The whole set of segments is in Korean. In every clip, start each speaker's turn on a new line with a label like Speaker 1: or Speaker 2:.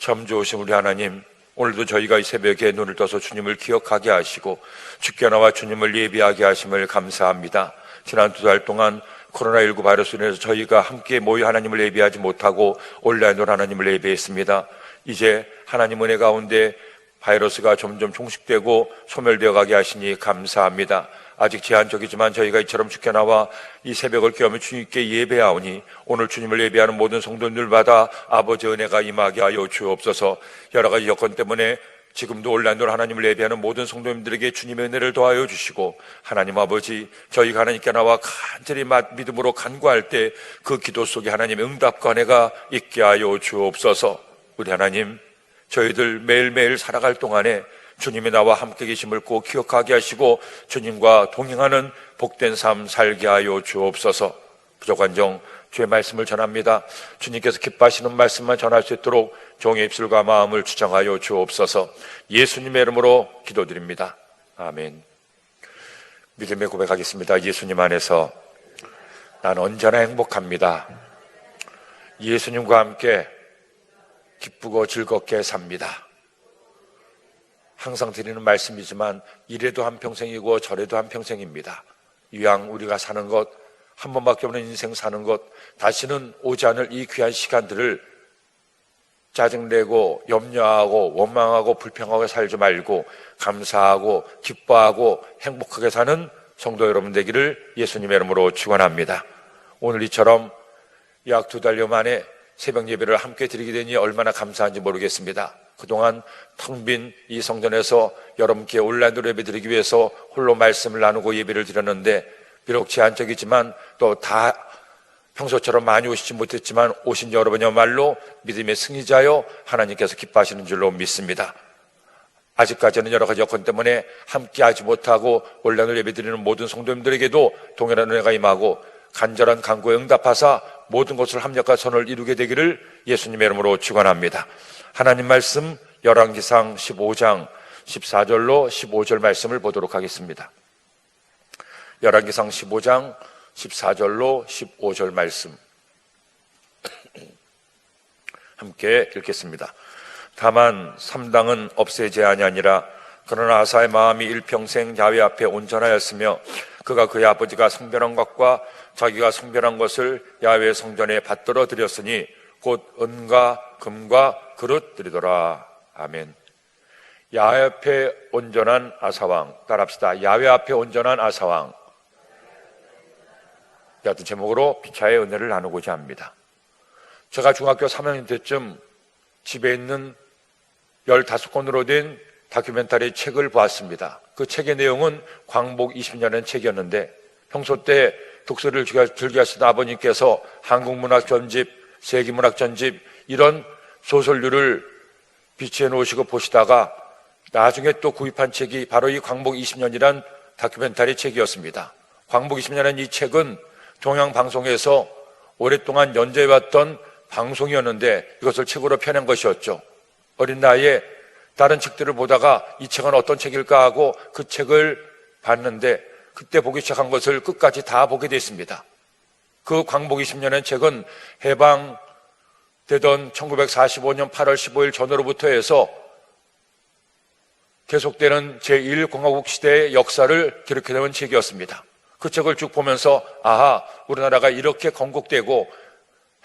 Speaker 1: 참 좋으신 우리 하나님, 오늘도 저희가 이 새벽에 눈을 떠서 주님을 기억하게 하시고 주께 나와 주님을 예비하게 하심을 감사합니다. 지난 2달 동안 코로나19 바이러스로 인해서 저희가 함께 모여 하나님을 예비하지 못하고 온라인으로 하나님을 예배했습니다. 이제 하나님 은혜 가운데 바이러스가 점점 종식되고 소멸되어 가게 하시니 감사합니다. 아직 제한적이지만 저희가 이처럼 주께 나와 이 새벽을 깨우며 주님께 예배하오니 오늘 주님을 예배하는 모든 성도님들마다 아버지의 은혜가 임하게 하여 주옵소서. 여러 가지 여건 때문에 지금도 온라인으로 하나님을 예배하는 모든 성도님들에게 주님의 은혜를 더하여 주시고, 하나님 아버지, 저희가 하나님께 나와 간절히 믿음으로 간구할 때 그 기도 속에 하나님의 응답과 은혜가 있게 하여 주옵소서. 우리 하나님, 저희들 매일매일 살아갈 동안에 주님이 나와 함께 계심을 꼭 기억하게 하시고 주님과 동행하는 복된 삶 살게 하여 주옵소서. 부족한 정 주의 말씀을 전합니다. 주님께서 기뻐하시는 말씀만 전할 수 있도록 종의 입술과 마음을 주장하여 주옵소서. 예수님의 이름으로 기도드립니다. 아멘. 믿음의 고백하겠습니다. 예수님 안에서 난 언제나 행복합니다. 예수님과 함께 기쁘고 즐겁게 삽니다. 항상 드리는 말씀이지만 이래도 한평생이고 저래도 한평생입니다. 이왕 우리가 사는 것, 한 번밖에 없는 인생 사는 것, 다시는 오지 않을 이 귀한 시간들을 짜증내고 염려하고 원망하고 불평하고 살지 말고 감사하고 기뻐하고 행복하게 사는 성도 여러분 되기를 예수님의 이름으로 축원합니다. 오늘 이처럼 약 2달여 만에 새벽 예배를 함께 드리게 되니 얼마나 감사한지 모르겠습니다. 그동안 텅 빈 이 성전에서 여러분께 온라인으로 예배 드리기 위해서 홀로 말씀을 나누고 예배를 드렸는데, 비록 제한적이지만 또 다 평소처럼 많이 오시지 못했지만 오신 여러분이야말로 믿음의 승리자여 하나님께서 기뻐하시는 줄로 믿습니다. 아직까지는 여러 가지 여건 때문에 함께 하지 못하고 온라인으로 예배 드리는 모든 성도님들에게도 동일한 은혜가 임하고 간절한 간구에 응답하사 모든 것을 합력과 선을 이루게 되기를 예수님의 이름으로 축원합니다. 하나님 말씀 열왕기상 15장 14절로 15절 말씀을 보도록 하겠습니다. 열왕기상 15장 14절로 15절 말씀 함께 읽겠습니다. 다만 3당은 없애지 아니하니라. 그러나 아사의 마음이 일평생 야훼 앞에 온전하였으며 그가 그의 아버지가 성별한 것과 자기가 성별한 것을 야훼 성전에 받들어 드렸으니 곧 은과 금과 그릇 드리더라. 아멘. 야훼 앞에 온전한 아사왕, 따라합시다. 야훼 앞에 온전한 아사왕. 같은 제목으로 피차의 은혜를 나누고자 합니다. 제가 중학교 3학년 때쯤 집에 있는 15권으로 된 다큐멘터리 책을 보았습니다. 그 책의 내용은 광복 20년의 책이었는데, 평소 때 독서를 즐겨 하시던 아버님께서 한국문학 전집, 세계문학 전집 이런 소설류를 비치해 놓으시고 보시다가 나중에 또 구입한 책이 바로 이 광복 20년이란 다큐멘터리 책이었습니다. 광복 20년은 이 책은 동양방송에서 오랫동안 연재해왔던 방송이었는데 이것을 책으로 펴낸 것이었죠. 어린 나이에 다른 책들을 보다가 이 책은 어떤 책일까 하고 그 책을 봤는데 그때 보기 시작한 것을 끝까지 다 보게 됐습니다. 그 광복 20년의 책은 해방되던 1945년 8월 15일 전후로부터 해서 계속되는 제1공화국 시대의 역사를 기록해내온 책이었습니다. 그 책을 쭉 보면서 아하, 우리나라가 이렇게 건국되고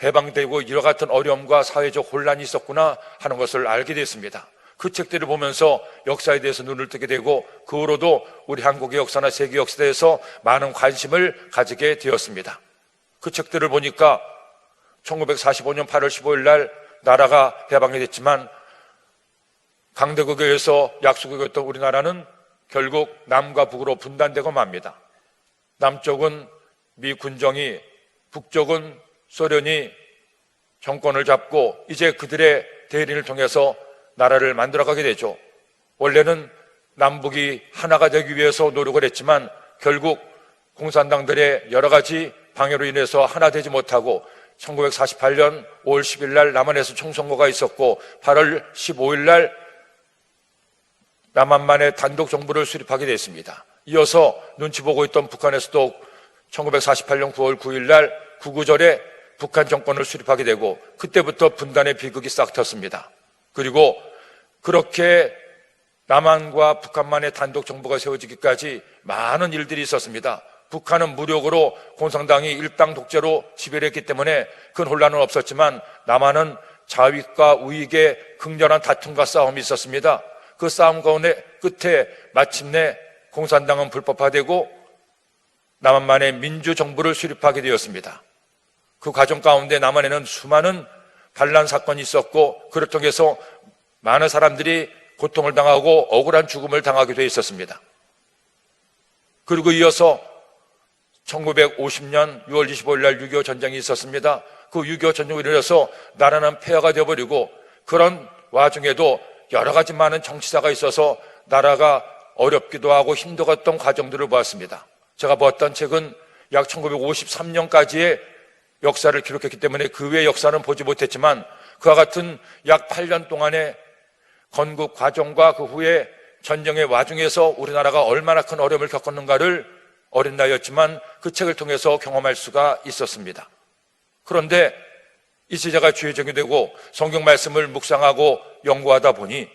Speaker 1: 해방되고 이와 같은 어려움과 사회적 혼란이 있었구나 하는 것을 알게 됐습니다. 그 책들을 보면서 역사에 대해서 눈을 뜨게 되고 그 후로도 우리 한국의 역사나 세계 역사에 대해서 많은 관심을 가지게 되었습니다. 그 책들을 보니까 1945년 8월 15일 날 나라가 해방이 됐지만 강대국에 의해서 약소국이었던 우리나라는 결국 남과 북으로 분단되고 맙니다. 남쪽은 미 군정이, 북쪽은 소련이 정권을 잡고 이제 그들의 대리인을 통해서 나라를 만들어가게 되죠. 원래는 남북이 하나가 되기 위해서 노력을 했지만 결국 공산당들의 여러 가지 방해로 인해서 하나 되지 못하고 1948년 5월 10일 날 남한에서 총선거가 있었고 8월 15일 날 남한만의 단독 정부를 수립하게 됐습니다. 이어서 눈치 보고 있던 북한에서도 1948년 9월 9일 날 구구절에 북한 정권을 수립하게 되고 그때부터 분단의 비극이 싹 텄습니다. 그리고 그렇게 남한과 북한만의 단독 정부가 세워지기까지 많은 일들이 있었습니다. 북한은 무력으로 공산당이 일당 독재로 지배를 했기 때문에 큰 혼란은 없었지만 남한은 좌익과 우익의 극렬한 다툼과 싸움이 있었습니다. 그 싸움 가운데 끝에 마침내 공산당은 불법화되고 남한만의 민주정부를 수립하게 되었습니다. 그 과정 가운데 남한에는 수많은 반란 사건이 있었고 그를 통해서 많은 사람들이 고통을 당하고 억울한 죽음을 당하게 되어 있었습니다. 그리고 이어서 1950년 6월 25일 날 6.25 전쟁이 있었습니다. 그 6.25 전쟁으로 인해서 나라는 폐허가 되어버리고 그런 와중에도 여러 가지 많은 정치사가 있어서 나라가 어렵기도 하고 힘들었던 과정들을 보았습니다. 제가 보았던 책은 약 1953년까지의 역사를 기록했기 때문에 그 외의 역사는 보지 못했지만 그와 같은 약 8년 동안의 건국 과정과 그 후에 전쟁의 와중에서 우리나라가 얼마나 큰 어려움을 겪었는가를 어린 나이였지만 그 책을 통해서 경험할 수가 있었습니다. 그런데 이제 제가 주의 적용되고 성경 말씀을 묵상하고 연구하다 보니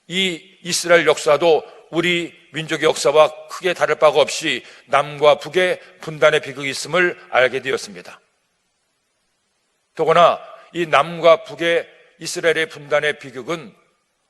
Speaker 1: 이 이스라엘 역사도 우리 민족의 역사와 크게 다를 바가 없이 남과 북의 분단의 비극이 있음을 알게 되었습니다. 더구나 이 남과 북의 이스라엘의 분단의 비극은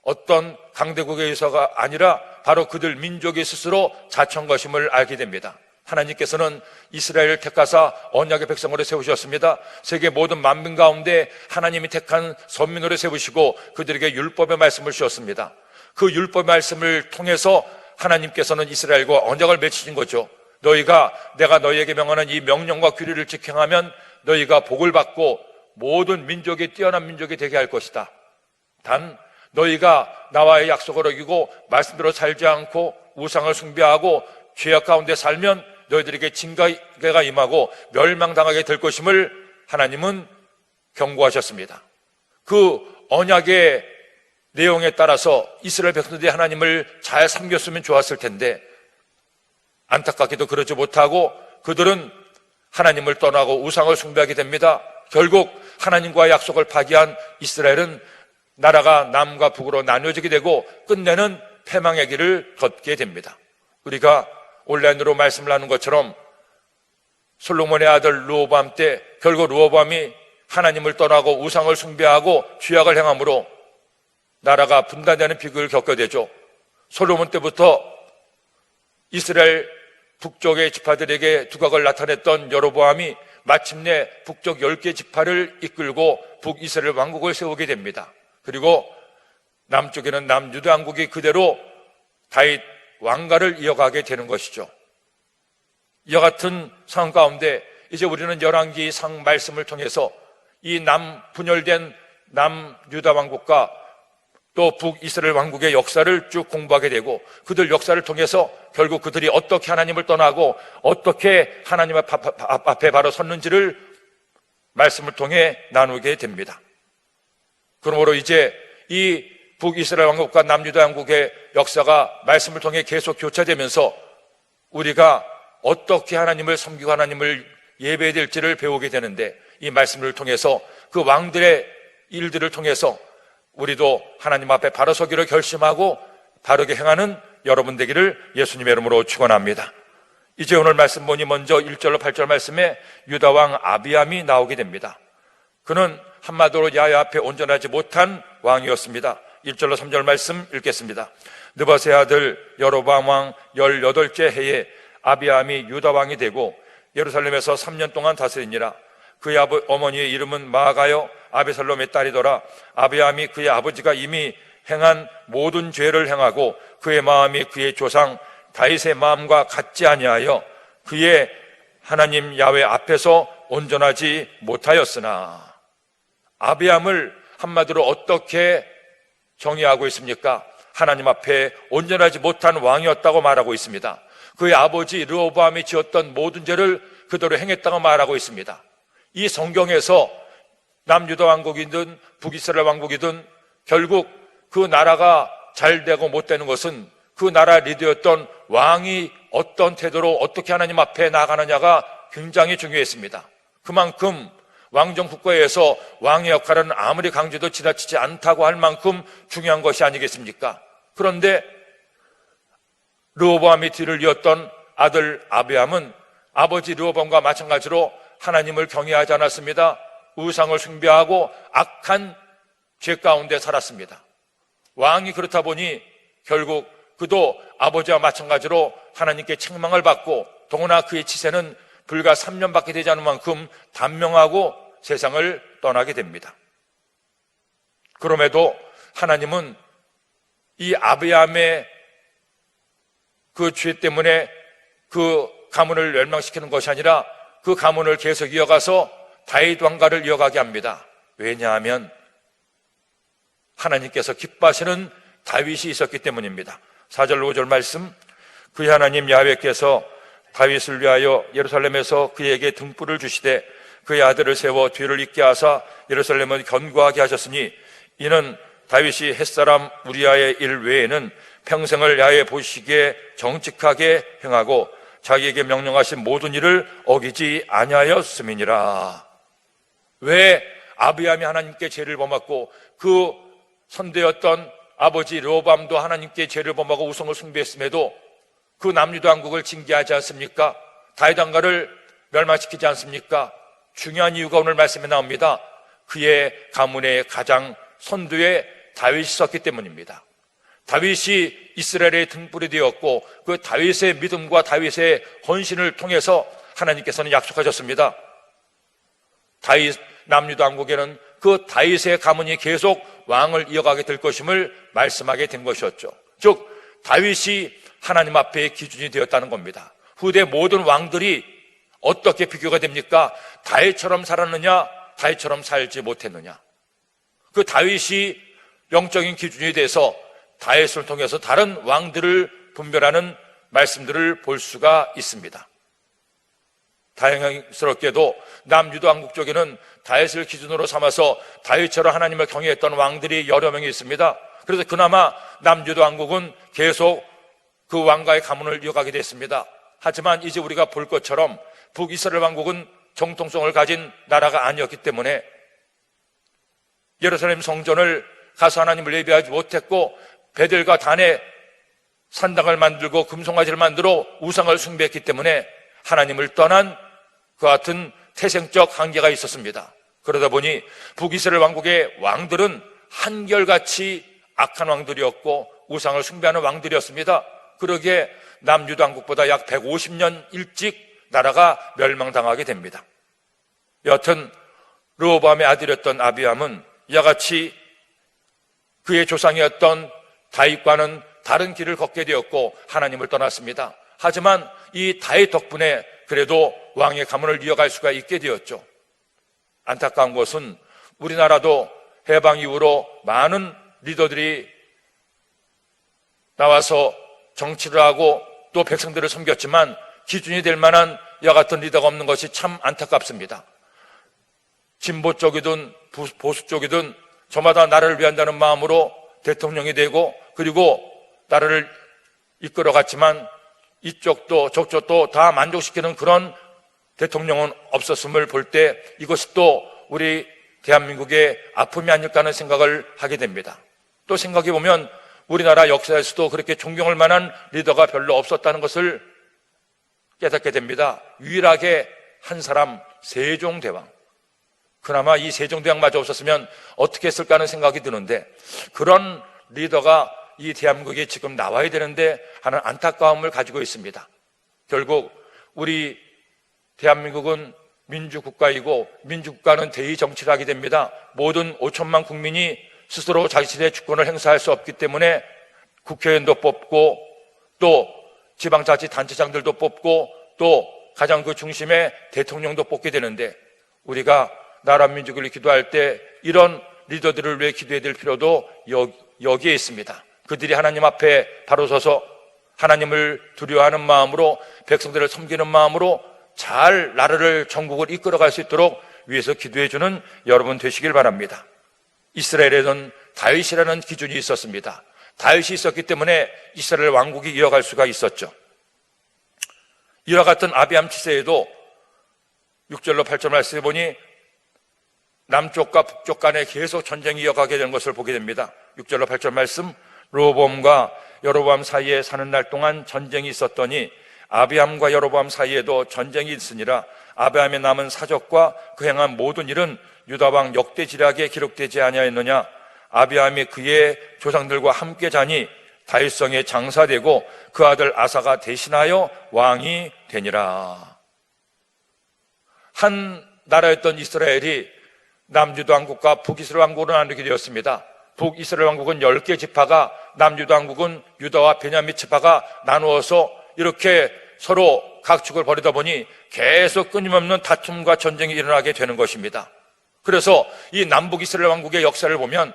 Speaker 1: 어떤 강대국에 의해서가 아니라 바로 그들 민족이 스스로 자처한 것임을 알게 됩니다. 하나님께서는 이스라엘을 택하사 언약의 백성으로 세우셨습니다. 세계 모든 만민 가운데 하나님이 택한 선민으로 세우시고 그들에게 율법의 말씀을 주셨습니다. 그 율법의 말씀을 통해서 하나님께서는 이스라엘과 언약을 맺으신 거죠. 너희가 내가 너희에게 명하는 이 명령과 규례를 지켜하면 너희가 복을 받고 모든 민족이 뛰어난 민족이 되게 할 것이다. 단 너희가 나와의 약속을 어기고 말씀대로 살지 않고 우상을 숭배하고 죄악 가운데 살면 너희들에게 징계가 임하고 멸망당하게 될 것임을 하나님은 경고하셨습니다. 그 언약의 내용에 따라서 이스라엘 백성들이 하나님을 잘 섬겼으면 좋았을 텐데 안타깝게도 그러지 못하고 그들은 하나님을 떠나고 우상을 숭배하게 됩니다. 결국 하나님과 약속을 파기한 이스라엘은 나라가 남과 북으로 나뉘어지게 되고 끝내는 패망의 길을 걷게 됩니다. 우리가 온라인으로 말씀을 나눈 것처럼 솔로몬의 아들 르호보암 때 결국 르호보암이 하나님을 떠나고 우상을 숭배하고 죄악을 행함으로 나라가 분단되는 비극을 겪게 되죠. 솔로몬 때부터 이스라엘 북쪽의 지파들에게 두각을 나타냈던 여로보암이 마침내 북쪽 10개 지파를 이끌고 북이스라엘 왕국을 세우게 됩니다. 그리고 남쪽에는 남유다 왕국이 그대로 다윗 왕가를 이어가게 되는 것이죠. 이와 같은 상황 가운데 이제 우리는 열왕기상 말씀을 통해서 이 분열된 남유다 왕국과 또 북이스라엘 왕국의 역사를 쭉 공부하게 되고 그들 역사를 통해서 결국 그들이 어떻게 하나님을 떠나고 어떻게 하나님 앞에 바로 섰는지를 말씀을 통해 나누게 됩니다. 그러므로 이제 이 북이스라엘 왕국과 남유다 왕국의 역사가 말씀을 통해 계속 교차되면서 우리가 어떻게 하나님을 섬기고 하나님을 예배해야 될지를 배우게 되는데 이 말씀을 통해서 그 왕들의 일들을 통해서 우리도 하나님 앞에 바로 서기로 결심하고 바르게 행하는 여러분 되기를 예수님의 이름으로 축원합니다. 이제 오늘 말씀 보니 먼저 1절로 8절 말씀에 유다왕 아비암이 나오게 됩니다. 그는 한마디로 야훼 앞에 온전하지 못한 왕이었습니다. 1절로 3절 말씀 읽겠습니다. 느바세 아들 여로보암 왕 18째 해에 아비암이 유다 왕이 되고 예루살렘에서 3년 동안 다스리니라. 그의 어머니의 이름은 마아가요 아베살롬의 딸이더라. 아비암이 그의 아버지가 이미 행한 모든 죄를 행하고 그의 마음이 그의 조상 다윗의 마음과 같지 아니하여 그의 하나님 야훼 앞에서 온전하지 못하였으나. 아비암을 한마디로 어떻게 정의하고 있습니까? 하나님 앞에 온전하지 못한 왕이었다고 말하고 있습니다. 그의 아버지 르호보암이 지었던 모든 죄를 그대로 행했다고 말하고 있습니다. 이 성경에서 남유다 왕국이든 북이스라엘 왕국이든 결국 그 나라가 잘 되고 못 되는 것은 그 나라 리더였던 왕이 어떤 태도로 어떻게 하나님 앞에 나가느냐가 굉장히 중요했습니다. 그만큼 왕정 국가에서 왕의 역할은 아무리 강조도 지나치지 않다고 할 만큼 중요한 것이 아니겠습니까? 그런데 르호보암이 뒤를 이었던 아들 아비암은 아버지 르호보암과 마찬가지로 하나님을 경외하지 않았습니다. 우상을 숭배하고 악한 죄 가운데 살았습니다. 왕이 그렇다 보니 결국 그도 아버지와 마찬가지로 하나님께 책망을 받고 더구나 그의 치세는 불과 3년밖에 되지 않은 만큼 단명하고 세상을 떠나게 됩니다. 그럼에도 하나님은 이 아비암의 그 죄 때문에 그 가문을 멸망시키는 것이 아니라 그 가문을 계속 이어가서 다윗 왕가를 이어가게 합니다. 왜냐하면 하나님께서 기뻐하시는 다윗이 있었기 때문입니다. 4절 5절 말씀, 그의 하나님 야훼께서 다윗을 위하여 예루살렘에서 그에게 등불을 주시되 그의 아들을 세워 뒤를 잇게 하사 예루살렘을 견고하게 하셨으니 이는 다윗이 햇사람 우리아의 일 외에는 평생을 야훼 보시기에 정직하게 행하고 자기에게 명령하신 모든 일을 어기지 아니하였음이니라. 왜 아비암이 하나님께 죄를 범하고 그 선대였던 아버지 르호보암도 하나님께 죄를 범하고 우상을 숭배했음에도 그 남유다 왕국을 징계하지 않습니까? 다윗 왕가를 멸망시키지 않습니까? 중요한 이유가 오늘 말씀에 나옵니다. 그의 가문의 가장 선두에 다윗이 있었기 때문입니다. 다윗이 이스라엘의 등불이 되었고 그 다윗의 믿음과 다윗의 헌신을 통해서 하나님께서는 약속하셨습니다. 다윗 남유다 왕국에는 그 다윗의 가문이 계속 왕을 이어가게 될 것임을 말씀하게 된 것이었죠. 즉 다윗이 하나님 앞에 기준이 되었다는 겁니다. 후대 모든 왕들이 어떻게 비교가 됩니까? 다윗처럼 살았느냐, 다윗처럼 살지 못했느냐. 그 다윗이 영적인 기준이 돼서 다윗을 통해서 다른 왕들을 분별하는 말씀들을 볼 수가 있습니다. 다행스럽게도 남유다 왕국 쪽에는 다윗을 기준으로 삼아서 다윗처럼 하나님을 경외했던 왕들이 여러 명이 있습니다. 그래서 그나마 남유다 왕국은 계속 그 왕가의 가문을 이어가게 됐습니다. 하지만 이제 우리가 볼 것처럼 북이스라엘 왕국은 정통성을 가진 나라가 아니었기 때문에 예루살렘 성전을 가서 하나님을 예배하지 못했고 베델과 단에 산당을 만들고 금송아지를 만들어 우상을 숭배했기 때문에 하나님을 떠난 그 같은 태생적 한계가 있었습니다. 그러다 보니 북이스라엘 왕국의 왕들은 한결같이 악한 왕들이었고 우상을 숭배하는 왕들이었습니다. 그러기에 남유다 왕국보다 약 150년 일찍 나라가 멸망당하게 됩니다. 여하튼 르호보암의 아들이었던 아비암은 이와 같이 그의 조상이었던 다윗과는 다른 길을 걷게 되었고 하나님을 떠났습니다. 하지만 이 다윗 덕분에 그래도 왕의 가문을 이어갈 수가 있게 되었죠. 안타까운 것은 우리나라도 해방 이후로 많은 리더들이 나와서 정치를 하고 또 백성들을 섬겼지만 기준이 될 만한 이와 같은 리더가 없는 것이 참 안타깝습니다. 진보 쪽이든 보수 쪽이든 저마다 나라를 위한다는 마음으로 대통령이 되고 그리고 나라를 이끌어갔지만 이쪽도 저쪽도 다 만족시키는 그런 대통령은 없었음을 볼 때 이것이 또 우리 대한민국의 아픔이 아닐까 하는 생각을 하게 됩니다. 또 생각해 보면 우리나라 역사에서도 그렇게 존경할 만한 리더가 별로 없었다는 것을 깨닫게 됩니다. 유일하게 한 사람 세종대왕. 그나마 이 세종대왕마저 없었으면 어떻게 했을까 하는 생각이 드는데 그런 리더가 이 대한민국에 지금 나와야 되는데 하는 안타까움을 가지고 있습니다. 결국 우리 대한민국은 민주국가이고 민주국가는 대의정치를 하게 됩니다. 모든 5천만 국민이 스스로 자신의 주권을 행사할 수 없기 때문에 국회의원도 뽑고 또 지방자치단체장들도 뽑고 또 가장 그 중심에 대통령도 뽑게 되는데 우리가 나라 민족을 기도할 때 이런 리더들을 위해 기도해야 될 필요도 여기에 있습니다. 그들이 하나님 앞에 바로 서서 하나님을 두려워하는 마음으로 백성들을 섬기는 마음으로 잘 나라를 전국을 이끌어갈 수 있도록 위해서 기도해주는 여러분 되시길 바랍니다. 이스라엘에는 다윗이라는 기준이 있었습니다. 다윗이 있었기 때문에 이스라엘 왕국이 이어갈 수가 있었죠. 이와 같은 아비암 치세에도 6절로 8절 말씀해 보니 남쪽과 북쪽 간에 계속 전쟁이 이어가게 되는 것을 보게 됩니다. 6절로 8절 말씀, 르호보암과 여로보암 사이에 사는 날 동안 전쟁이 있었더니 아비암과 여로보암 사이에도 전쟁이 있으니라. 아비암의 남은 사적과 그 행한 모든 일은 유다왕 역대지략에 기록되지 아니하였느냐. 아비암이 그의 조상들과 함께 자니 다윗성에 장사되고 그 아들 아사가 대신하여 왕이 되니라. 한 나라였던 이스라엘이 남유다 왕국과 북이스라엘 왕국으로 나누게 되었습니다. 북이스라엘 왕국은 10개 지파가, 남유다 왕국은 유다와 베냐민 지파가 나누어서 이렇게 서로 각축을 벌이다 보니 계속 끊임없는 다툼과 전쟁이 일어나게 되는 것입니다. 그래서 이 남북 이스라엘 왕국의 역사를 보면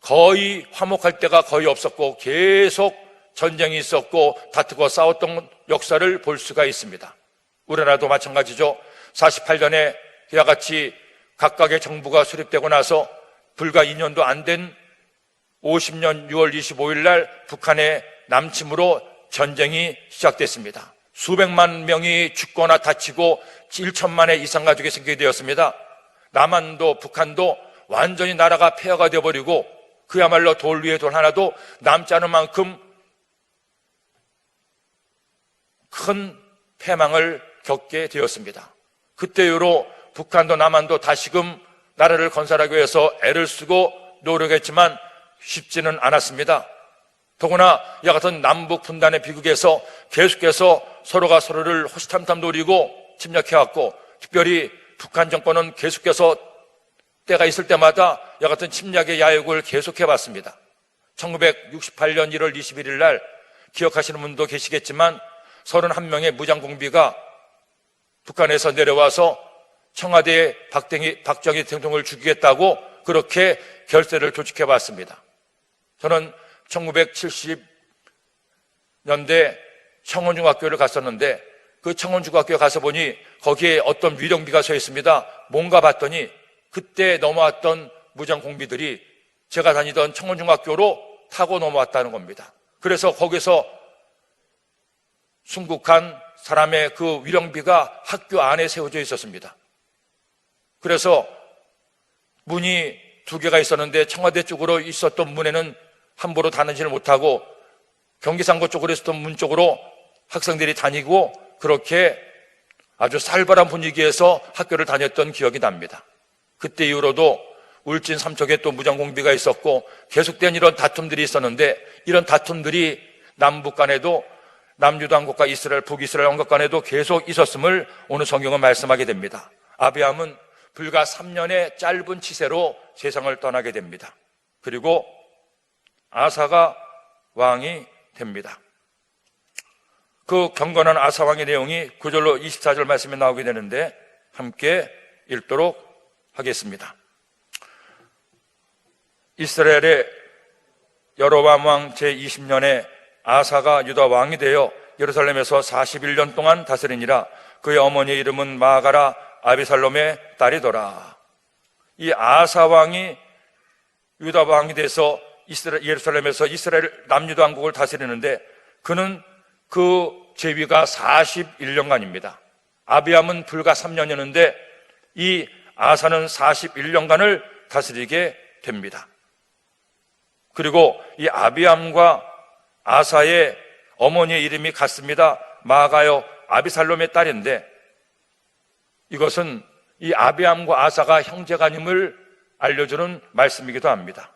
Speaker 1: 거의 화목할 때가 거의 없었고 계속 전쟁이 있었고 다투고 싸웠던 역사를 볼 수가 있습니다. 우리나라도 마찬가지죠. 48년에 이와 같이 각각의 정부가 수립되고 나서 불과 2년도 안 된 50년 6월 25일 날 북한의 남침으로 전쟁이 시작됐습니다. 수백만 명이 죽거나 다치고 1천만의 이상 가족이 생기게 되었습니다. 남한도 북한도 완전히 나라가 폐허가 되어버리고 그야말로 돌 위에 돌 하나도 남지 않을 만큼 큰 패망을 겪게 되었습니다. 그때 이후로 북한도 남한도 다시금 나라를 건설하기 위해서 애를 쓰고 노력했지만 쉽지는 않았습니다. 더구나 이와 같은 남북 분단의 비극에서 계속해서 서로가 서로를 호시탐탐 노리고 침략해왔고, 특별히 북한 정권은 계속해서 때가 있을 때마다 이와 같은 침략의 야욕을 계속해왔습니다. 1968년 1월 21일 날 기억하시는 분도 계시겠지만 31명의 무장공비가 북한에서 내려와서 청와대의 박정희 대통령을 죽이겠다고 그렇게 결세를 조직해왔습니다. 저는 1970년대 청원중학교를 갔었는데 그 청원중학교에 가서 보니 거기에 어떤 위령비가 서 있습니다. 뭔가 봤더니 그때 넘어왔던 무장공비들이 제가 다니던 청원중학교로 타고 넘어왔다는 겁니다. 그래서 거기서 순국한 사람의 그 위령비가 학교 안에 세워져 있었습니다. 그래서 문이 2개가 있었는데 청와대 쪽으로 있었던 문에는 함부로 다니지를 못하고 경기상고 쪽으로 있었던 문 쪽으로 학생들이 다니고 그렇게 아주 살벌한 분위기에서 학교를 다녔던 기억이 납니다. 그때 이후로도 울진 삼척에 또 무장공비가 있었고 계속된 이런 다툼들이 있었는데 이런 다툼들이 남북 간에도 남유다 왕국과 이스라엘, 북이스라엘 왕국 간에도 계속 있었음을 오늘 성경은 말씀하게 됩니다. 아비암은 불과 3년의 짧은 치세로 세상을 떠나게 됩니다. 그리고 아사가 왕이 됩니다. 그 경건한 아사 왕의 내용이 9절로 24절 말씀에 나오게 되는데 함께 읽도록 하겠습니다. 이스라엘의 여로보암 왕 제20년에 아사가 유다 왕이 되어 예루살렘에서 41년 동안 다스리니라. 그의 어머니의 이름은 마아가라 아비살롬의 딸이더라. 이 아사 왕이 유다 왕이 돼서 예루살렘에서 이스라엘 남유다 왕국을 다스리는데 그는 그 재위가 41년간입니다. 아비암은 불과 3년이었는데 이 아사는 41년간을 다스리게 됩니다. 그리고 이 아비암과 아사의 어머니의 이름이 같습니다. 마아가요 아비살롬의 딸인데 이것은 이 아비암과 아사가 형제간임을 알려주는 말씀이기도 합니다.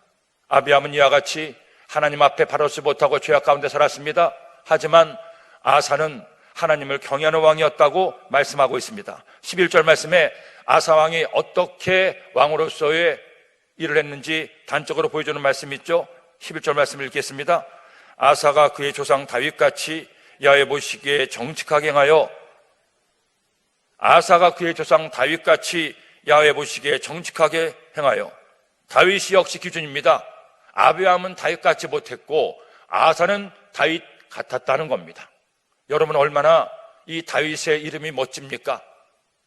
Speaker 1: 아비암은 이와 같이 하나님 앞에 바르지 못하고 죄악 가운데 살았습니다. 하지만 아사는 하나님을 경외하는 왕이었다고 말씀하고 있습니다. 11절 말씀에 아사 왕이 어떻게 왕으로서의 일을 했는지 단적으로 보여주는 말씀이 있죠. 11절 말씀을 읽겠습니다. 아사가 그의 조상 다윗같이 야훼 보시기에 정직하게 행하여 아사가 그의 조상 다윗같이 야훼 보시기에 정직하게 행하여. 다윗이 역시 기준입니다. 아비암은 다윗같지 못했고 아사는 다윗 같았다는 겁니다. 여러분 얼마나 이 다윗의 이름이 멋집니까?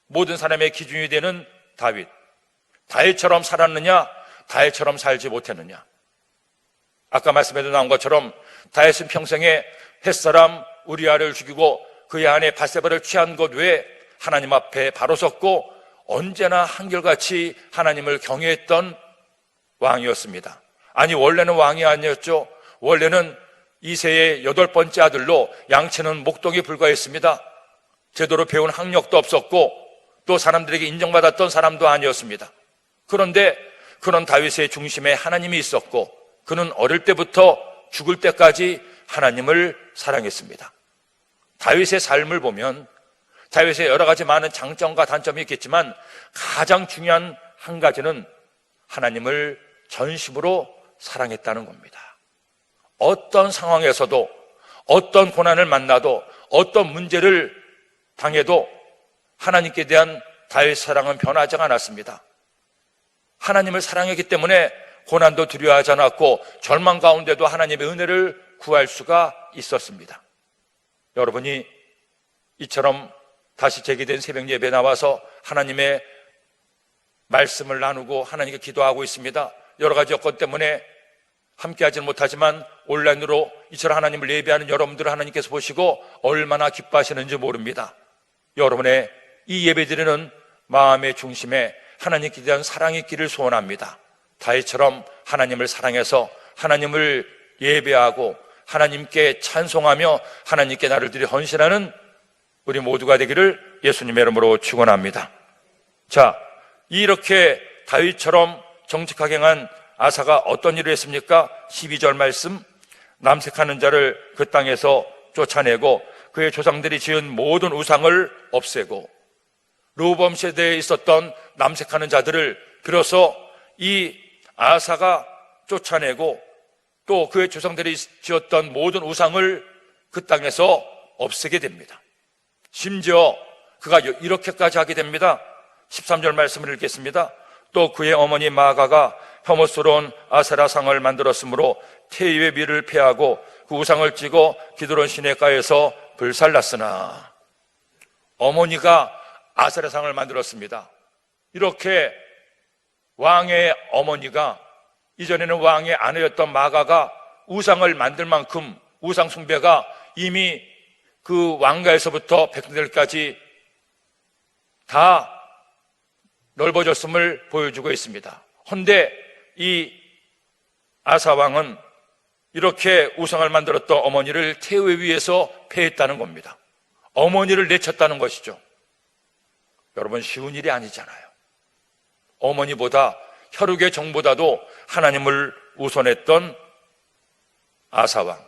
Speaker 1: 모든 사람의 기준이 되는 다윗. 다윗처럼 살았느냐? 다윗처럼 살지 못했느냐? 아까 말씀에도 나온 것처럼 다윗은 평생에 햇사람 우리아를 죽이고 그의 아내 바세바를 취한 것 외에 하나님 앞에 바로 섰고 언제나 한결같이 하나님을 경외했던 왕이었습니다. 아니, 원래는 왕이 아니었죠. 원래는 이새의 8번째 아들로 양치는 목동에 불과했습니다. 제대로 배운 학력도 없었고 또 사람들에게 인정받았던 사람도 아니었습니다. 그런데 그런 다윗의 중심에 하나님이 있었고 그는 어릴 때부터 죽을 때까지 하나님을 사랑했습니다. 다윗의 삶을 보면 다윗의 여러 가지 많은 장점과 단점이 있겠지만 가장 중요한 한 가지는 하나님을 전심으로 사랑했다는 겁니다. 어떤 상황에서도 어떤 고난을 만나도 어떤 문제를 당해도 하나님께 대한 다윗의 사랑은 변하지 않았습니다. 하나님을 사랑했기 때문에 고난도 두려워하지 않았고 절망 가운데도 하나님의 은혜를 구할 수가 있었습니다. 여러분이 이처럼 다시 재개된 새벽 예배에 나와서 하나님의 말씀을 나누고 하나님께 기도하고 있습니다. 여러 가지 여건 때문에 함께하지는 못하지만 온라인으로 이처럼 하나님을 예배하는 여러분들을 하나님께서 보시고 얼마나 기뻐하시는지 모릅니다. 여러분의 이 예배드리는 마음의 중심에 하나님께 대한 사랑이 있기를 소원합니다. 다윗처럼 하나님을 사랑해서 하나님을 예배하고 하나님께 찬송하며 하나님께 나를 드려 헌신하는 우리 모두가 되기를 예수님의 이름으로 축원합니다. 자, 이렇게 다윗처럼 정직하게 행한 아사가 어떤 일을 했습니까? 12절 말씀, 남색하는 자를 그 땅에서 쫓아내고 그의 조상들이 지은 모든 우상을 없애고 르호보암 세대에 있었던 남색하는 자들을 비로소 이 아사가 쫓아내고 또 그의 조상들이 지었던 모든 우상을 그 땅에서 없애게 됩니다. 심지어 그가 이렇게까지 하게 됩니다. 13절 말씀을 읽겠습니다. 또 그의 어머니 마아가가 혐오스러운 아세라상을 만들었으므로 태위의 미를 패하고 그 우상을 찌고 기드론 시내가에서 불살랐으나, 어머니가 아세라상을 만들었습니다. 이렇게 왕의 어머니가, 이전에는 왕의 아내였던 마가가 우상을 만들 만큼 우상 숭배가 이미 그 왕가에서부터 백성들까지 다 넓어졌음을 보여주고 있습니다. 헌데 이 아사 왕은 이렇게 우상을 만들었던 어머니를 태우에 위해서 패했다는 겁니다. 어머니를 내쳤다는 것이죠. 여러분, 쉬운 일이 아니잖아요. 어머니보다, 혈육의 정보다도 하나님을 우선했던 아사 왕.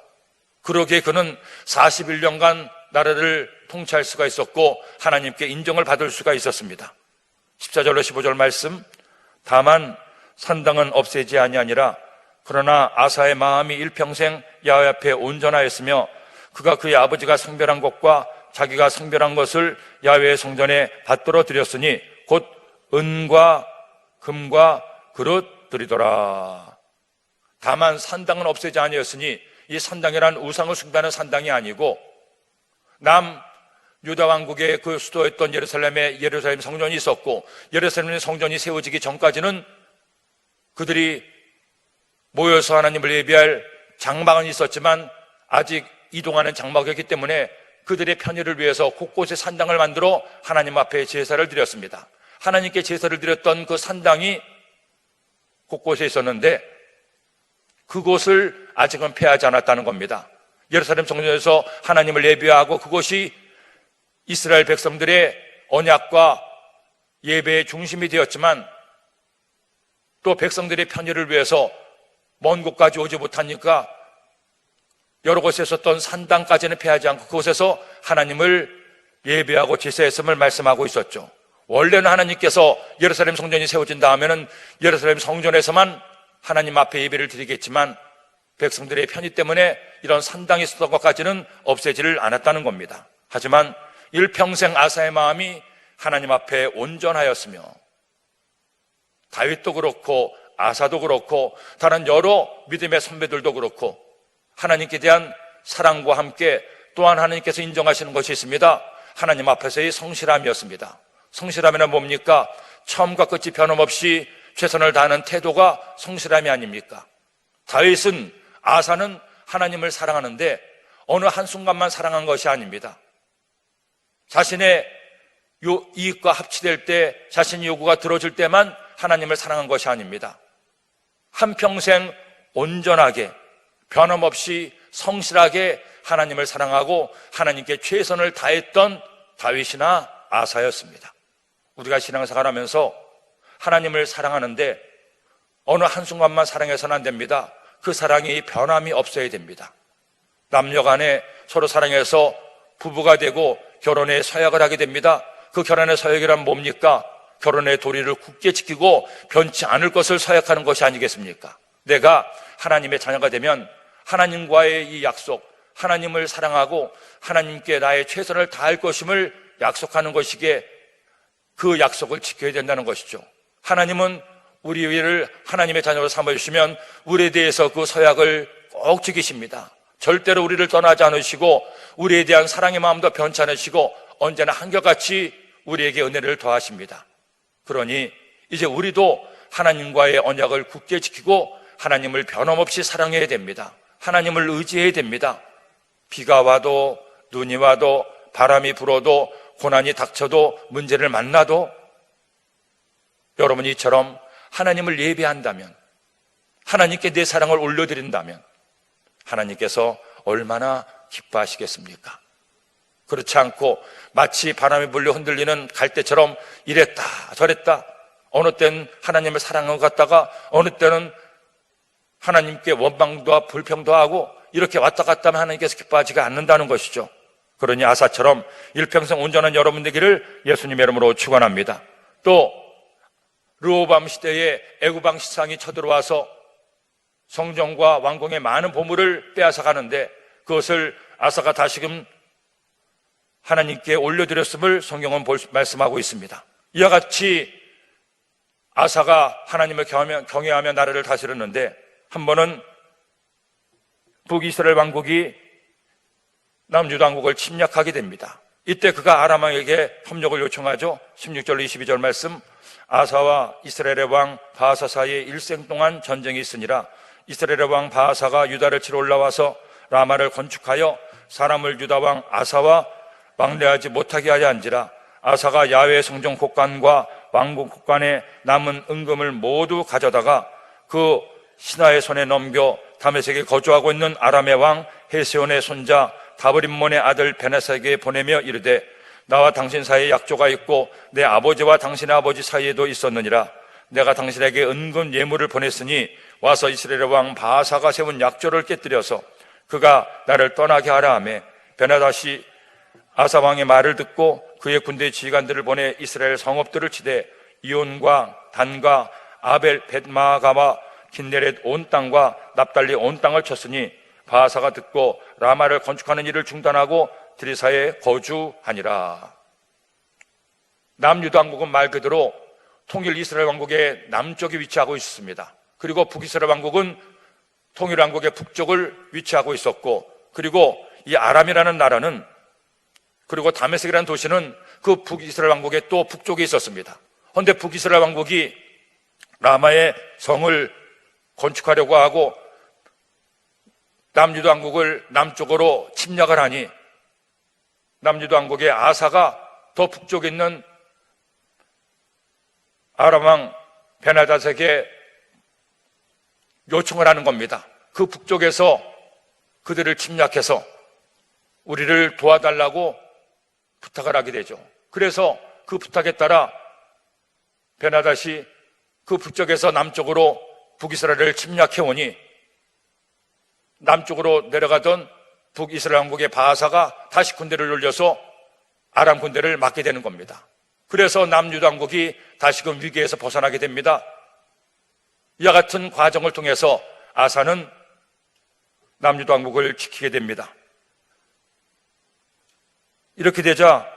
Speaker 1: 그러기에 그는 41년간 나라를 통치할 수가 있었고 하나님께 인정을 받을 수가 있었습니다. 14절로 15절 말씀, 다만 산당은 없애지 아니하니라. 그러나 아사의 마음이 일평생 야훼 앞에 온전하였으며 그가 그의 아버지가 성별한 것과 자기가 성별한 것을 야훼의 성전에 받들어 드렸으니 곧 은과 금과 그릇 드리더라. 다만 산당은 없애지 아니하였으니, 이 산당이란 우상을 숭배하는 산당이 아니고 남 유다 왕국의 그 수도였던 예루살렘 성전이 있었고, 예루살렘 성전이 세워지기 전까지는 그들이 모여서 하나님을 예배할 장막은 있었지만 아직 이동하는 장막이었기 때문에 그들의 편의를 위해서 곳곳에 산당을 만들어 하나님 앞에 제사를 드렸습니다. 하나님께 제사를 드렸던 그 산당이 곳곳에 있었는데 그곳을 아직은 폐하지 않았다는 겁니다. 예루살렘 성전에서 하나님을 예배하고 그곳이 이스라엘 백성들의 언약과 예배의 중심이 되었지만 또 백성들의 편의를 위해서 먼 곳까지 오지 못하니까 여러 곳에 있었던 산당까지는 폐하지 않고 그곳에서 하나님을 예배하고 제사했음을 말씀하고 있었죠. 원래는 하나님께서 예루살렘 성전이 세워진 다음에는 예루살렘 성전에서만 하나님 앞에 예배를 드리겠지만 백성들의 편의 때문에 이런 산당이 있었던 것까지는 없애지를 않았다는 겁니다. 하지만 일평생 아사의 마음이 하나님 앞에 온전하였으며 다윗도 그렇고 아사도 그렇고 다른 여러 믿음의 선배들도 그렇고 하나님께 대한 사랑과 함께 또한 하나님께서 인정하시는 것이 있습니다. 하나님 앞에서의 성실함이었습니다. 성실함이란 뭡니까? 처음과 끝이 변함없이 최선을 다하는 태도가 성실함이 아닙니까? 다윗은, 아사는 하나님을 사랑하는데 어느 한순간만 사랑한 것이 아닙니다. 자신의 이익과 합치될 때, 자신의 요구가 들어줄 때만 하나님을 사랑한 것이 아닙니다. 한평생 온전하게 변함없이 성실하게 하나님을 사랑하고 하나님께 최선을 다했던 다윗이나 아사였습니다. 우리가 신앙생활하면서 하나님을 사랑하는데 어느 한순간만 사랑해서는 안 됩니다. 그 사랑이 변함이 없어야 됩니다. 남녀 간에 서로 사랑해서 부부가 되고 결혼에 서약을 하게 됩니다. 그 결혼의 서약이란 뭡니까? 결혼의 도리를 굳게 지키고 변치 않을 것을 서약하는 것이 아니겠습니까? 내가 하나님의 자녀가 되면 하나님과의 이 약속, 하나님을 사랑하고 하나님께 나의 최선을 다할 것임을 약속하는 것이기에 그 약속을 지켜야 된다는 것이죠. 하나님은 우리를 하나님의 자녀로 삼아주시면 우리에 대해서 그 서약을 꼭 지키십니다. 절대로 우리를 떠나지 않으시고 우리에 대한 사랑의 마음도 변치 않으시고 언제나 한결같이 우리에게 은혜를 더하십니다. 그러니 이제 우리도 하나님과의 언약을 굳게 지키고 하나님을 변함없이 사랑해야 됩니다. 하나님을 의지해야 됩니다. 비가 와도 눈이 와도 바람이 불어도 고난이 닥쳐도 문제를 만나도 여러분이 이처럼 하나님을 예배한다면, 하나님께 내 사랑을 올려드린다면 하나님께서 얼마나 기뻐하시겠습니까? 그렇지 않고 마치 바람에 불려 흔들리는 갈대처럼 이랬다 저랬다, 어느 때는 하나님을 사랑한 것 같다가 어느 때는 하나님께 원망도 불평도 하고 이렇게 왔다 갔다 하면 하나님께서 기뻐하지가 않는다는 것이죠. 그러니 아사처럼 일평생 온전한 여러분 되기를 예수님의 이름으로 축원합니다. 또 르호보암 시대에 애굽 왕 시상이 쳐들어와서 성전과 왕궁의 많은 보물을 빼앗아 가는데 그것을 아사가 다시금 하나님께 올려드렸음을 성경은 말씀하고 있습니다. 이와 같이 아사가 하나님을 경외하며 나라를 다스렸는데 한 번은 북이스라엘 왕국이 남유다 왕국을 침략하게 됩니다. 이때 그가 아람 왕에게 협력을 요청하죠. 16절 22절 말씀, 아사와 이스라엘의 왕 바하사 사이에 일생 동안 전쟁이 있으니라. 이스라엘의 왕 바하사가 유다를 치러 올라와서 라마를 건축하여 사람을 유다 왕 아사와 왕래하지 못하게 하여 한지라. 아사가 야훼 성전 곳간과 왕궁 곳간에 남은 은금을 모두 가져다가 그 신하의 손에 넘겨 다메섹에 거주하고 있는 아람의 왕 헤세온의 손자 다브림몬의 아들 베나사에게 보내며 이르되 나와 당신 사이에 약조가 있고 내 아버지와 당신의 아버지 사이에도 있었느니라. 내가 당신에게 은금 예물을 보냈으니 와서 이스라엘 왕 바하사가 세운 약조를 깨뜨려서 그가 나를 떠나게 하라 하매 베나다시 아사 왕의 말을 듣고 그의 군대 지휘관들을 보내 이스라엘 성읍들을 치되 이온과 단과 아벨 벳마가와 긴네렛 온 땅과 납달리 온 땅을 쳤으니 바하사가 듣고 라마를 건축하는 일을 중단하고 드리사에 거주하니라. 남유다 왕국은 말 그대로 통일 이스라엘 왕국의 남쪽에 위치하고 있었습니다. 그리고 북이스라엘 왕국은 통일 왕국의 북쪽을 위치하고 있었고, 그리고 이 아람이라는 나라는, 그리고 다메섹이라는 도시는 그 북이스라엘 왕국의 또 북쪽에 있었습니다. 그런데 북이스라엘 왕국이 라마의 성을 건축하려고 하고 남유다 왕국을 남쪽으로 침략을 하니 남유다 왕국의 아사가 더 북쪽에 있는 아람 왕 베나닷에게 요청을 하는 겁니다. 그 북쪽에서 그들을 침략해서 우리를 도와달라고 부탁을 하게 되죠. 그래서 그 부탁에 따라 베나닷이 그 북쪽에서 남쪽으로 북이스라엘을 침략해 오니 남쪽으로 내려가던 북이스라엘 왕국의 바하사가 다시 군대를 올려서 아람 군대를 막게 되는 겁니다. 그래서 남유다 왕국이 다시금 위기에서 벗어나게 됩니다. 이와 같은 과정을 통해서 아사는 남유다 왕국을 지키게 됩니다. 이렇게 되자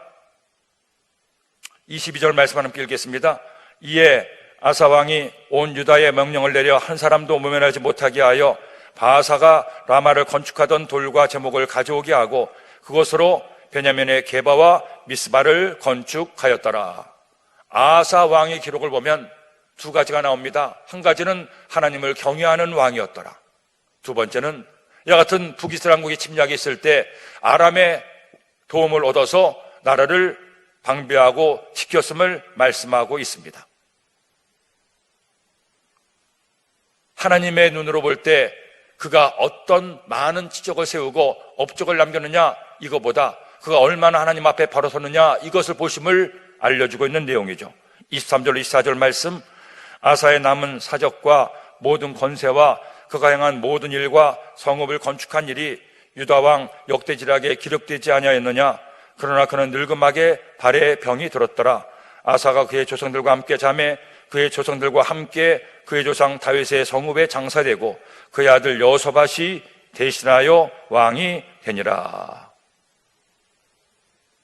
Speaker 1: 22절 말씀 함께 읽겠습니다. 이에 아사 왕이 온 유다에 명령을 내려 한 사람도 모면하지 못하게 하여 바하사가 라마를 건축하던 돌과 제목을 가져오게 하고 그것으로 베냐민의 게바와 미스바를 건축하였더라. 아사 왕의 기록을 보면 두 가지가 나옵니다. 한 가지는 하나님을 경외하는 왕이었더라. 두 번째는 이와 같은 북이스라엘 왕국이 침략이 있을 때 아람의 도움을 얻어서 나라를 방비하고 지켰음을 말씀하고 있습니다. 하나님의 눈으로 볼 때 그가 어떤 많은 지적을 세우고 업적을 남겼느냐, 이거보다 그가 얼마나 하나님 앞에 바로 섰느냐, 이것을 보심을 알려주고 있는 내용이죠. 23절 24절 말씀, 아사의 남은 사적과 모든 권세와 그가 행한 모든 일과 성읍을 건축한 일이 유다 왕 역대지략에 기록되지 아니하였느냐. 그러나 그는 늙음하게 발에 병이 들었더라. 아사가 그의 조상들과 함께 잠에 그의 조상들과 함께 그의 조상 다윗의 성읍에 장사되고 그의 아들 여호사밧이 대신하여 왕이 되니라.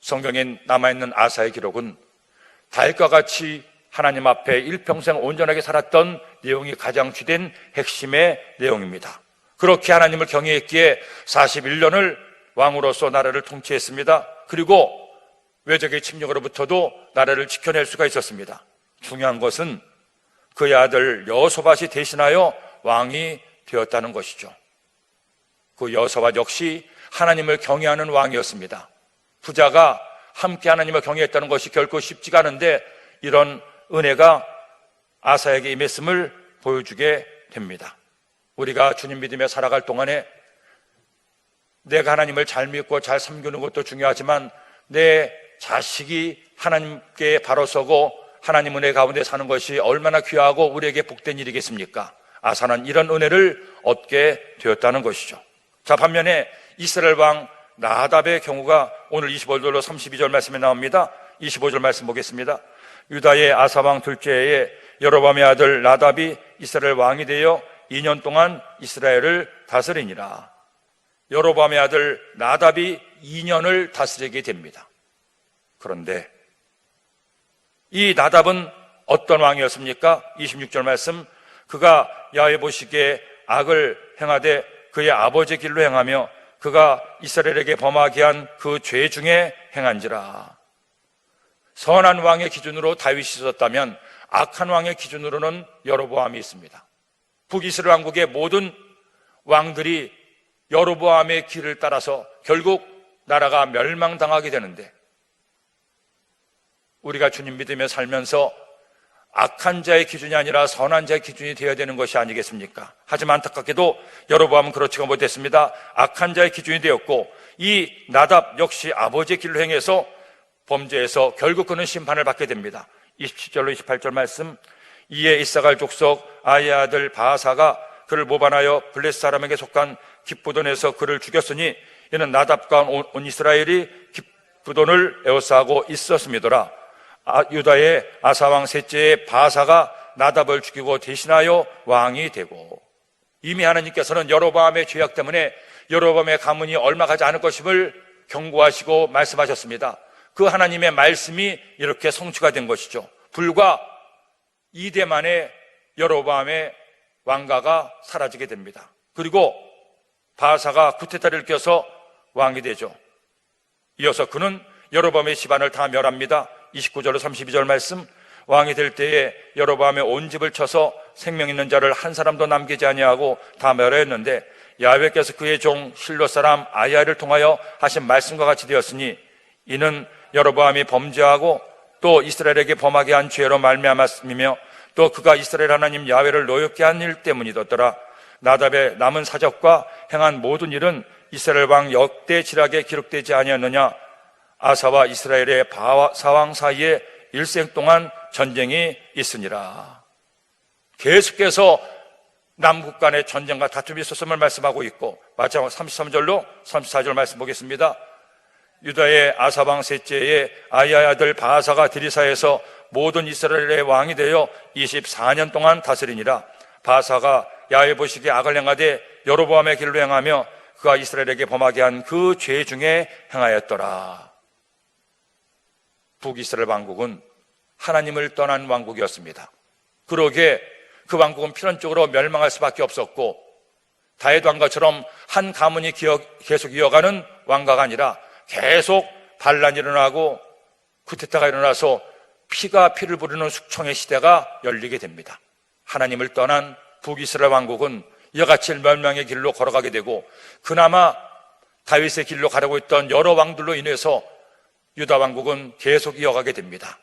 Speaker 1: 성경에 남아있는 아사의 기록은 다윗과 같이 하나님 앞에 일평생 온전하게 살았던 내용이 가장 주된 핵심의 내용입니다. 그렇게 하나님을 경외했기에 41년을 왕으로서 나라를 통치했습니다. 그리고 외적의 침략으로부터도 나라를 지켜낼 수가 있었습니다. 중요한 것은 그의 아들 여호사밧이 대신하여 왕이 되었다는 것이죠. 그 여호사밧 역시 하나님을 경외하는 왕이었습니다. 부자가 함께 하나님을 경외했다는 것이 결코 쉽지가 않은데 이런 은혜가 아사에게 임했음을 보여주게 됩니다. 우리가 주님 믿으며 살아갈 동안에 내가 하나님을 잘 믿고 잘 섬기는 것도 중요하지만 내 자식이 하나님께 바로 서고 하나님 은혜 가운데 사는 것이 얼마나 귀하고 우리에게 복된 일이겠습니까? 아사는 이런 은혜를 얻게 되었다는 것이죠. 자, 반면에 이스라엘 왕 나답의 경우가 오늘 25절로 32절 말씀에 나옵니다. 25절 말씀 보겠습니다. 유다의 아사 왕 둘째 해에 여로보암의 아들 나답이 이스라엘 왕이 되어 2년 동안 이스라엘을 다스리니라. 여로보암의 아들 나답이 2년을 다스리게 됩니다. 그런데 이 나답은 어떤 왕이었습니까? 26절 말씀, 그가 야훼 보시기에 악을 행하되 그의 아버지의 길로 행하며 그가 이스라엘에게 범하게 한 그 죄 중에 행한지라. 선한 왕의 기준으로 다윗이 있었다면 악한 왕의 기준으로는 여로보암이 있습니다. 북이스라엘 왕국의 모든 왕들이 여로보암의 길을 따라서 결국 나라가 멸망당하게 되는데 우리가 주님 믿으며 살면서 악한 자의 기준이 아니라 선한 자의 기준이 되어야 되는 것이 아니겠습니까? 하지만 안타깝게도 여로보암은 그렇지가 못했습니다. 악한 자의 기준이 되었고 이 나답 역시 아버지의 길로 행해서 범죄해서 결국 그는 심판을 받게 됩니다. 27절로 28절 말씀, 이에 이사갈 족속 아이의 아들 바하사가 그를 모반하여 블레셋 사람에게 속한 기브돈에서 그를 죽였으니 이는 나답과 온 이스라엘이 기브돈을 에워싸고 있었음이더라. 유다의 아사왕 셋째의 바하사가 나답을 죽이고 대신하여 왕이 되고, 이미 하나님께서는 여로보암의 죄악 때문에 여로보암의 가문이 얼마 가지 않을 것임을 경고하시고 말씀하셨습니다. 그 하나님의 말씀이 이렇게 성취가 된 것이죠. 불과 2대 만에 여로보암의 왕가가 사라지게 됩니다. 그리고 바하사가 쿠데타를 일으켜서 왕이 되죠. 이어서 그는 여로보암의 집안을 다 멸합니다. 29절로 32절 말씀, 왕이 될 때에 여로보암의 온 집을 쳐서 생명 있는 자를 한 사람도 남기지 아니하고 다 멸하였는데 야훼께서 그의 종 실로 사람 아히야를 통하여 하신 말씀과 같이 되었으니 이는 여로보암이 범죄하고 또 이스라엘에게 범하게 한 죄로 말미암았으며 또 그가 이스라엘 하나님 야훼를 노엽게 한 일 때문이더라. 나답의 남은 사적과 행한 모든 일은 이스라엘 왕 역대 지략에 기록되지 아니하느냐. 아사와 이스라엘의 바하사 왕 사이에 일생 동안 전쟁이 있으니라. 계속해서 남북 간의 전쟁과 다툼이 있었음을 말씀하고 있고, 마지막 33절로 34절 말씀 보겠습니다. 유다의 아사 왕 셋째의 아히야의 아들 바하사가 디리사에서 모든 이스라엘의 왕이 되어 24년 동안 다스리니라. 바하사가 야훼 보시기에 악을 행하되 여로보암의 길로 행하며 그가 이스라엘에게 범하게 한 그 죄 중에 행하였더라. 북이스라엘 왕국은 하나님을 떠난 왕국이었습니다. 그러기에 그 왕국은 필연적으로 멸망할 수밖에 없었고, 다윗 왕가처럼 한 가문이 계속 이어가는 왕가가 아니라 계속 반란이 일어나고 쿠데타가 일어나서 피가 피를 부르는 숙청의 시대가 열리게 됩니다. 하나님을 떠난 북이스라엘 왕국은 이와 같이 멸망의 길로 걸어가게 되고, 그나마 다윗의 길로 가려고 했던 여러 왕들로 인해서 유다 왕국은 계속 이어가게 됩니다.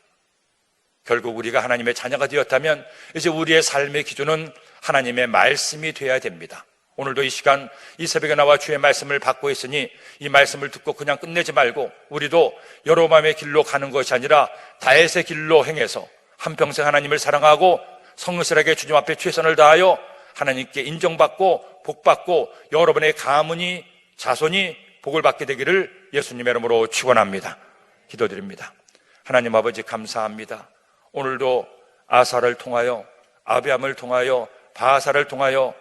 Speaker 1: 결국 우리가 하나님의 자녀가 되었다면 이제 우리의 삶의 기준은 하나님의 말씀이 되어야 됩니다. 오늘도 이 시간 이 새벽에 나와 주의 말씀을 받고 있으니 이 말씀을 듣고 그냥 끝내지 말고 우리도 여로보암의 길로 가는 것이 아니라 다윗의 길로 행해서 한평생 하나님을 사랑하고 성실하게 주님 앞에 최선을 다하여 하나님께 인정받고 복받고 여러분의 가문이 자손이 복을 받게 되기를 예수님의 이름으로 축원합니다. 기도드립니다. 하나님 아버지 감사합니다. 오늘도 아사를 통하여 아비암을 통하여 바하사를 통하여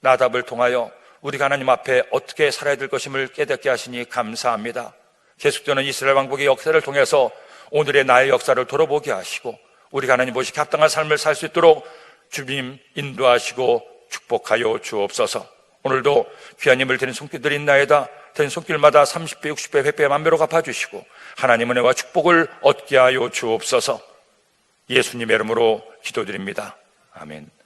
Speaker 1: 나답을 통하여 우리가 하나님 앞에 어떻게 살아야 될 것임을 깨닫게 하시니 감사합니다. 계속되는 이스라엘 왕국의 역사를 통해서 오늘의 나의 역사를 돌아보게 하시고 우리가 하나님 보시기에 합당한 삶을 살 수 있도록 주님 인도하시고 축복하여 주옵소서. 오늘도 귀한 힘을 드린 손길들이 있나이다. 드린 손길마다 30배, 60배, 100배, 만배로 갚아주시고 하나님 은혜와 축복을 얻게 하여 주옵소서. 예수님의 이름으로 기도드립니다. 아멘.